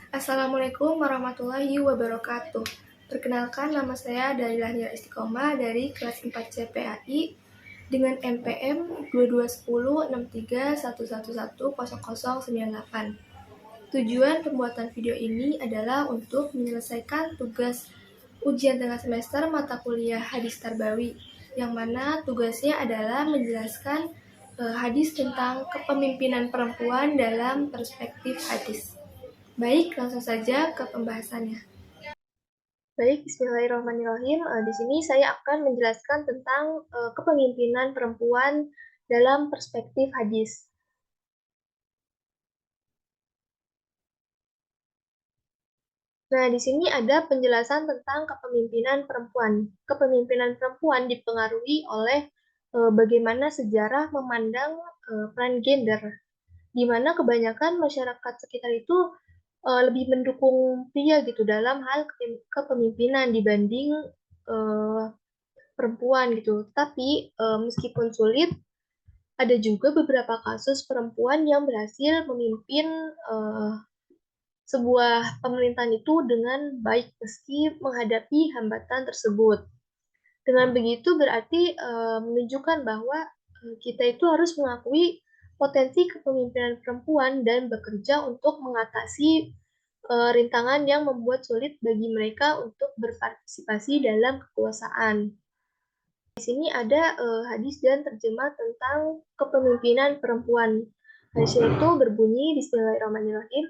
Assalamualaikum warahmatullahi wabarakatuh. Perkenalkan, nama saya Dalilah Nila Istiqomah dari kelas 4 CPAI dengan NPM 221063111098. Tujuan pembuatan video ini adalah untuk menyelesaikan tugas ujian tengah semester mata kuliah Hadis Tarbawi, yang mana tugasnya adalah menjelaskan hadis tentang kepemimpinan perempuan dalam perspektif hadis. Baik, langsung saja ke pembahasannya. Baik, bismillahirrahmanirrahim. Di sini saya akan menjelaskan tentang kepemimpinan perempuan dalam perspektif hadis. Nah, di sini ada penjelasan tentang kepemimpinan perempuan. Kepemimpinan perempuan dipengaruhi oleh bagaimana sejarah memandang peran gender, di mana kebanyakan masyarakat sekitar itu lebih mendukung pria gitu dalam hal kepemimpinan dibanding uh, perempuan gitu. Tapi meskipun sulit, ada juga beberapa kasus perempuan yang berhasil memimpin sebuah pemerintahan itu dengan baik meski menghadapi hambatan tersebut. Dengan begitu berarti menunjukkan bahwa kita itu harus mengakui potensi kepemimpinan perempuan dan bekerja untuk mengatasi rintangan yang membuat sulit bagi mereka untuk berpartisipasi dalam kekuasaan. Di sini ada hadis dan terjemah tentang kepemimpinan perempuan. Hadis itu berbunyi Bismillahirrahmanirrahim.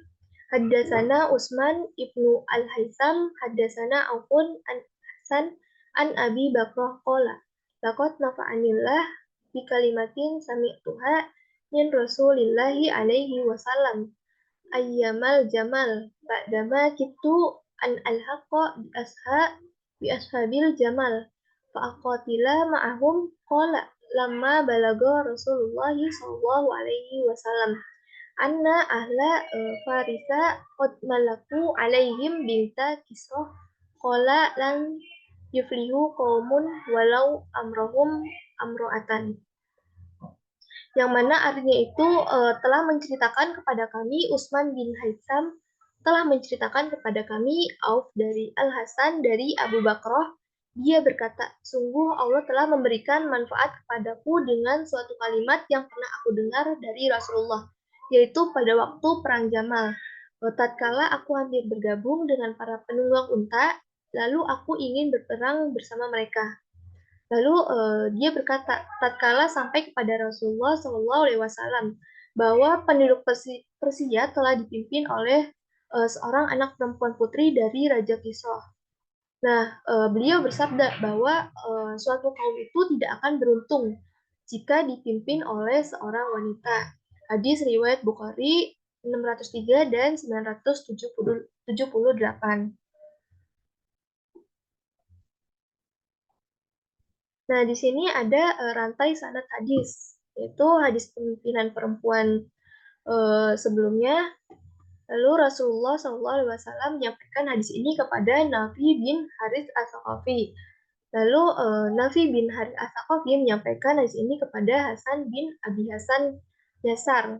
Haddasana Utsman ibnu Al-Haisam, haddasana Aufun an Hasan an Abi Bakrah qala. Laqad nafa'anillah bi kalimatin sami'tuha min Rasulillahi alaihi wasallam. Ayyamal jamal ba'dama kitu an al-haqqa bi ashabil jamal fa'aqatila ma'ahum qala lamma balaga Rasulullah sallallahu alaihi wasallam anna ahla farisa qad malaku alaihim binta kisrah qala lan yuflihu qaumun walau amrohum amro'atan, yang mana artinya itu telah menceritakan kepada kami Utsman bin Haitsam telah menceritakan kepada kami Auf dari Al-Hasan dari Abu Bakrah. Dia berkata, sungguh Allah telah memberikan manfaat kepadaku dengan suatu kalimat yang pernah aku dengar dari Rasulullah, yaitu pada waktu Perang Jamal. Tatkala aku hampir bergabung dengan para penunggang unta, lalu aku ingin berperang bersama mereka. Lalu dia berkata, tatkala sampai kepada Rasulullah Shallallahu Alaihi Wasallam bahwa penduduk Persia telah dipimpin oleh seorang anak perempuan putri dari Raja Kisra. Nah, beliau bersabda bahwa suatu kaum itu tidak akan beruntung jika dipimpin oleh seorang wanita. Hadis riwayat Bukhari 603 dan 978. Nah, di sini ada rantai sanad hadis, yaitu hadis pemimpinan perempuan sebelumnya. Lalu Rasulullah SAW menyampaikan hadis ini kepada Nafi bin Harith As-Saqafi. Lalu Nafi bin Harith As-Saqafi menyampaikan hadis ini kepada Hasan bin Abi Hasan Yasar.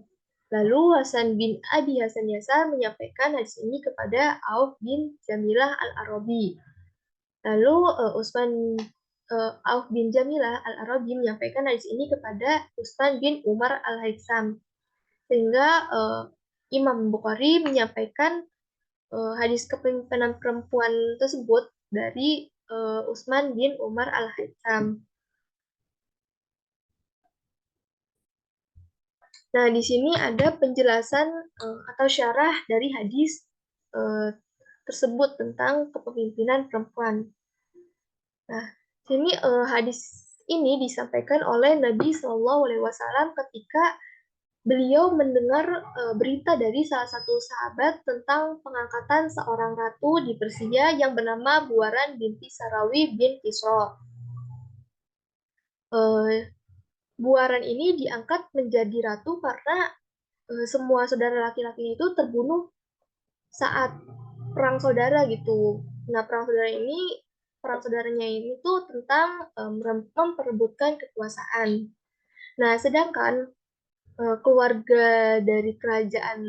Lalu Hasan bin Abi Hasan Yasar menyampaikan hadis ini kepada Auf bin Jamilah Al-Arabi. Lalu Utsman Auf bin Jamilah Al-Arabi menyampaikan hadis ini kepada Utsman bin Umar Al-Haitsam. Sehingga Imam Bukhari menyampaikan hadis kepemimpinan perempuan tersebut dari Utsman bin Umar Al-Haitsam. Nah, di sini ada penjelasan atau syarah dari hadis tersebut tentang kepemimpinan perempuan. Nah, sini hadis ini disampaikan oleh Nabi Shallallahu Alaihi Wasallam ketika beliau mendengar berita dari salah satu sahabat tentang pengangkatan seorang ratu di Persia yang bernama Buaran binti Sarawi bin Kisra. Buaran ini diangkat menjadi ratu karena semua saudara laki-lakinya itu terbunuh saat perang saudara gitu. Nah, perang saudaranya ini tuh tentang memperebutkan kekuasaan. Nah, sedangkan keluarga dari kerajaan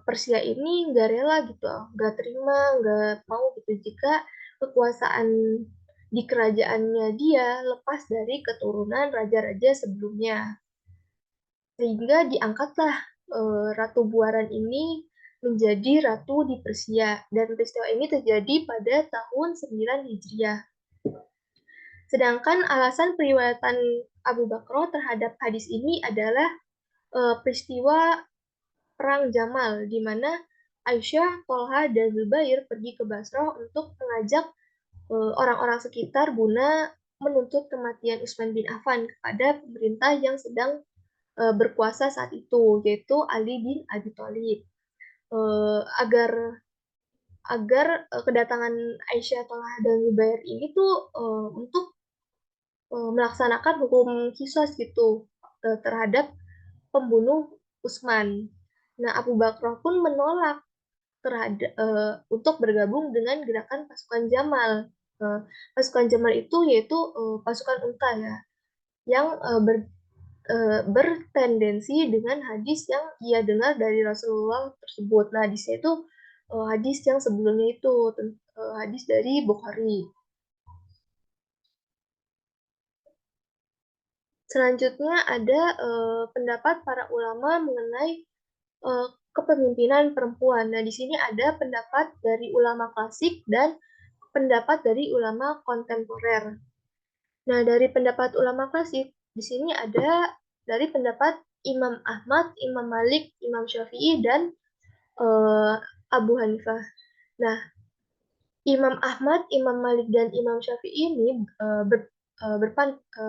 Persia ini nggak rela gitu, nggak terima, nggak mau gitu jika kekuasaan di kerajaannya dia lepas dari keturunan raja-raja sebelumnya. Sehingga diangkatlah Ratu Buaran ini menjadi ratu di Persia. Dan peristiwa ini terjadi pada tahun 9 Hijriah. Sedangkan alasan periwayatan Abu Bakr terhadap hadis ini adalah peristiwa Perang Jamal, di mana Aisyah, Tolha, dan Zubair pergi ke Basrah untuk mengajak orang-orang sekitar guna menuntut kematian Utsman bin Affan kepada pemerintah yang sedang berkuasa saat itu, yaitu Ali bin Abi Thalib. Agar agar kedatangan Aisyah, Tolha, dan Zubair ini tuh untuk melaksanakan hukum kisos gitu terhadap pembunuh Utsman. Nah, Abu Bakar pun menolak terhadap untuk bergabung dengan gerakan pasukan Jamal. Pasukan Jamal itu yaitu pasukan unta ya, yang bertendensi dengan hadis yang ia dengar dari Rasulullah tersebut. Nah, hadisnya itu hadis yang sebelumnya itu hadis dari Bukhari. Selanjutnya ada pendapat para ulama mengenai eh, kepemimpinan perempuan. Nah, di sini ada pendapat dari ulama klasik dan pendapat dari ulama kontemporer. Nah, dari pendapat ulama klasik, di sini ada dari pendapat Imam Ahmad, Imam Malik, Imam Syafi'i, dan eh, Abu Hanifah. Nah, Imam Ahmad, Imam Malik, dan Imam Syafi'i ini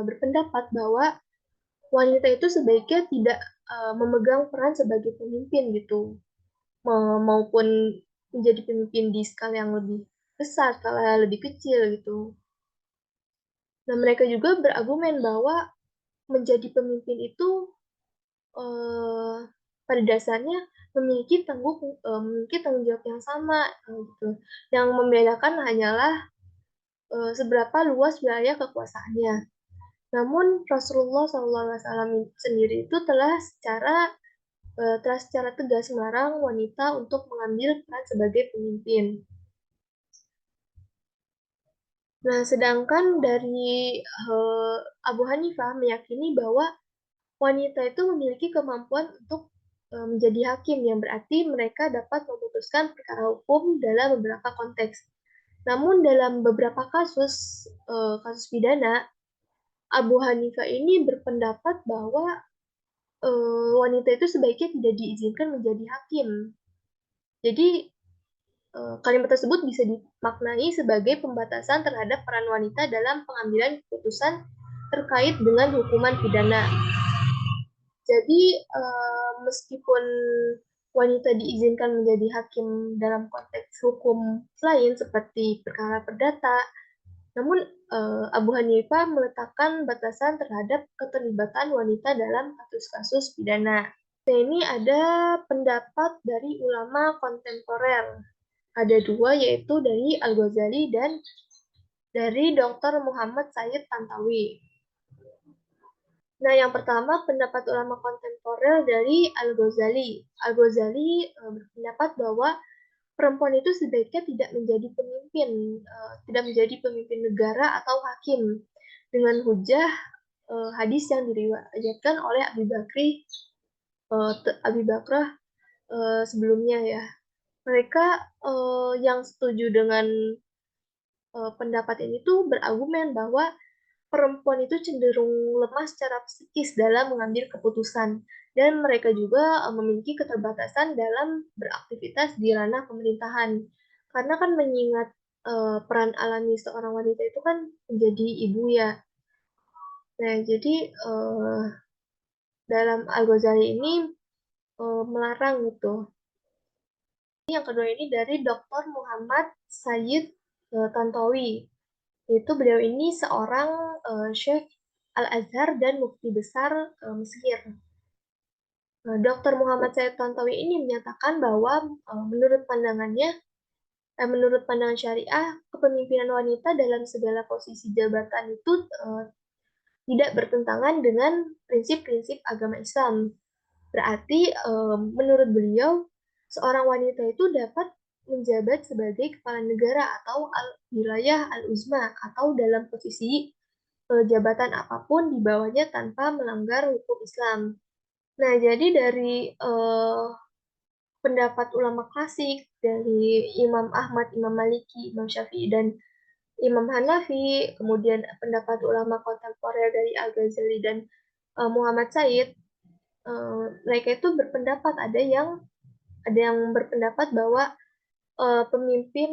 berpendapat bahwa wanita itu sebaiknya tidak memegang peran sebagai pemimpin gitu, maupun menjadi pemimpin di skala yang lebih besar, skala lebih kecil gitu. Nah, mereka juga berargumen bahwa menjadi pemimpin itu eh, pada dasarnya memiliki tanggung jawab yang sama gitu. Yang membedakan hanyalah seberapa luas wilayah kekuasaannya. Namun Rasulullah SAW sendiri itu telah secara tegas melarang wanita untuk mengambil peran sebagai pemimpin. Nah, sedangkan dari Abu Hanifah meyakini bahwa wanita itu memiliki kemampuan untuk menjadi hakim, yang berarti mereka dapat memutuskan perkara hukum dalam beberapa konteks. Namun dalam beberapa kasus pidana, Abu Hanifah ini berpendapat bahwa wanita itu sebaiknya tidak diizinkan menjadi hakim. Jadi kalimat tersebut bisa dimaknai sebagai pembatasan terhadap peran wanita dalam pengambilan keputusan terkait dengan hukuman pidana. Jadi meskipun wanita diizinkan menjadi hakim dalam konteks hukum lain seperti perkara perdata, namun Abu Hanifah meletakkan batasan terhadap keterlibatan wanita dalam kasus-kasus pidana. Nah, ini ada pendapat dari ulama kontemporer. Ada dua, yaitu dari Al-Ghazali dan dari Dr. Muhammad Sayyid Tantawi. Nah, yang pertama pendapat ulama kontemporer dari Al-Ghazali. Al-Ghazali berpendapat bahwa perempuan itu sebaiknya tidak menjadi pemimpin negara atau hakim dengan hujah hadis yang diriwayatkan oleh Abi Bakrah sebelumnya ya. Mereka yang setuju dengan pendapat ini tuh berargumen bahwa perempuan itu cenderung lemah secara psikis dalam mengambil keputusan, dan mereka juga memiliki keterbatasan dalam beraktivitas di ranah pemerintahan. Karena kan mengingat peran alami seorang wanita itu kan menjadi ibu ya. Nah, jadi dalam Al-Ghazali ini melarang gitu. Yang kedua ini dari Dr. Muhammad Sayyid Tantowi. Yaitu beliau ini seorang Syekh Al-Azhar dan mufti besar Mesir. Dr. Muhammad Said Tantowi ini menyatakan bahwa menurut pandangan syariah, kepemimpinan wanita dalam segala posisi jabatan itu tidak bertentangan dengan prinsip-prinsip agama Islam. Berarti menurut beliau seorang wanita itu dapat menjabat sebagai kepala negara atau wilayah al-uzma atau dalam posisi jabatan apapun di bawahnya tanpa melanggar hukum Islam. Nah, jadi dari pendapat ulama klasik dari Imam Ahmad, Imam Maliki, Imam Syafi'i, dan Imam Hanafi, kemudian pendapat ulama kontemporer dari Al-Ghazali dan Muhammad Said, mereka itu berpendapat ada yang berpendapat bahwa pemimpin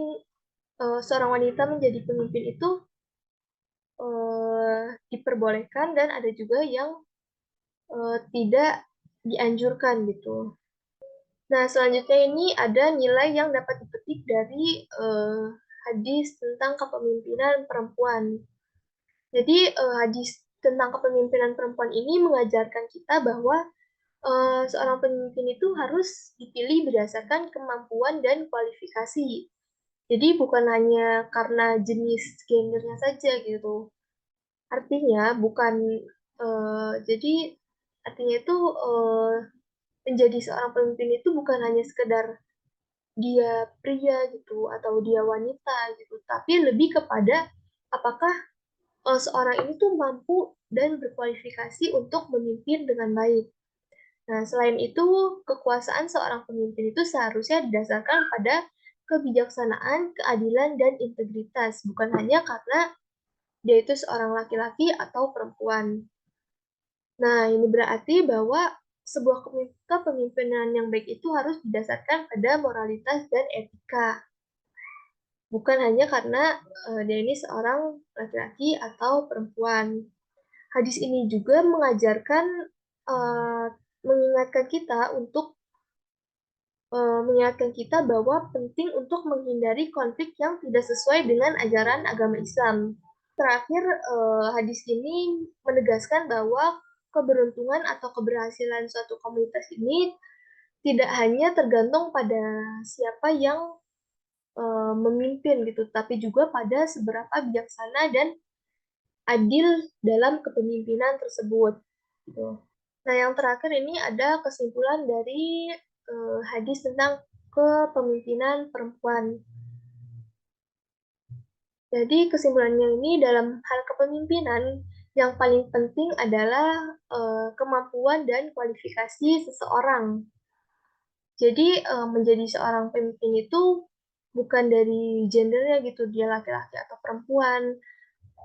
seorang wanita menjadi pemimpin itu diperbolehkan dan ada juga yang tidak dianjurkan gitu. Nah, selanjutnya ini ada nilai yang dapat dipetik dari hadis tentang kepemimpinan perempuan. Jadi hadis tentang kepemimpinan perempuan ini mengajarkan kita bahwa seorang pemimpin itu harus dipilih berdasarkan kemampuan dan kualifikasi. Jadi bukan hanya karena jenis gendernya saja gitu. Artinya bukan jadi artinya itu menjadi seorang pemimpin itu bukan hanya sekedar dia pria gitu atau dia wanita gitu, tapi lebih kepada apakah seorang ini tuh mampu dan berkualifikasi untuk memimpin dengan baik. Nah, selain itu, kekuasaan seorang pemimpin itu seharusnya didasarkan pada kebijaksanaan, keadilan, dan integritas, bukan hanya karena dia itu seorang laki-laki atau perempuan. Nah, ini berarti bahwa sebuah kepemimpinan yang baik itu harus didasarkan pada moralitas dan etika, bukan hanya karena dia ini seorang laki-laki atau perempuan. Hadis ini juga uh, mengingatkan kita untuk mengingatkan kita bahwa penting untuk menghindari konflik yang tidak sesuai dengan ajaran agama Islam. Terakhir, hadis ini menegaskan bahwa keberuntungan atau keberhasilan suatu komunitas ini tidak hanya tergantung pada siapa yang memimpin gitu, tapi juga pada seberapa bijaksana dan adil dalam kepemimpinan tersebut. Gitu. Nah, yang terakhir ini ada kesimpulan dari hadis tentang kepemimpinan perempuan. Jadi kesimpulannya ini dalam hal kepemimpinan yang paling penting adalah kemampuan dan kualifikasi seseorang. Jadi menjadi seorang pemimpin itu bukan dari gendernya gitu, dia laki-laki atau perempuan,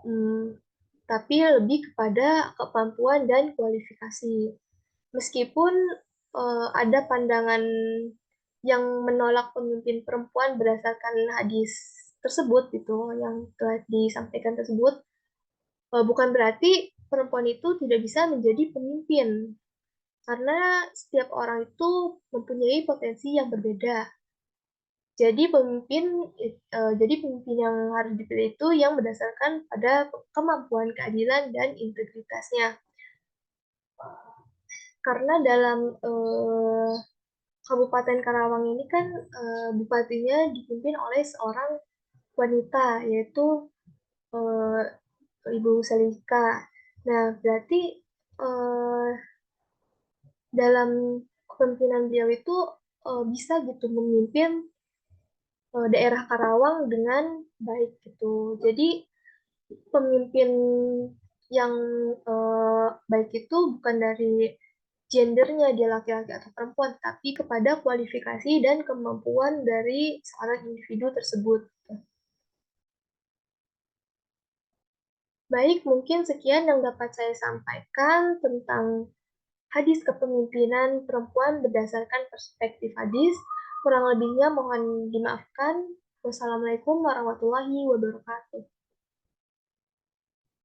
hmm, tapi lebih kepada kemampuan dan kualifikasi. Meskipun ada pandangan yang menolak pemimpin perempuan berdasarkan hadis tersebut gitu yang telah disampaikan tersebut, bukan berarti perempuan itu tidak bisa menjadi pemimpin karena setiap orang itu mempunyai potensi yang berbeda. Jadi pemimpin yang harus dipilih itu yang berdasarkan pada kemampuan, keadilan, dan integritasnya. Karena dalam Kabupaten Karawang ini kan bupatinya dipimpin oleh seorang wanita, yaitu eh, Ibu Selika. Nah, berarti eh, dalam kepemimpinan beliau itu bisa gitu memimpin daerah Karawang dengan baik gitu. Jadi pemimpin yang baik itu bukan dari gendernya dia laki-laki atau perempuan, tapi kepada kualifikasi dan kemampuan dari seorang individu tersebut. Baik, mungkin sekian yang dapat saya sampaikan tentang hadis kepemimpinan perempuan berdasarkan perspektif hadis. Kurang lebihnya mohon dimaafkan. Wassalamualaikum warahmatullahi wabarakatuh.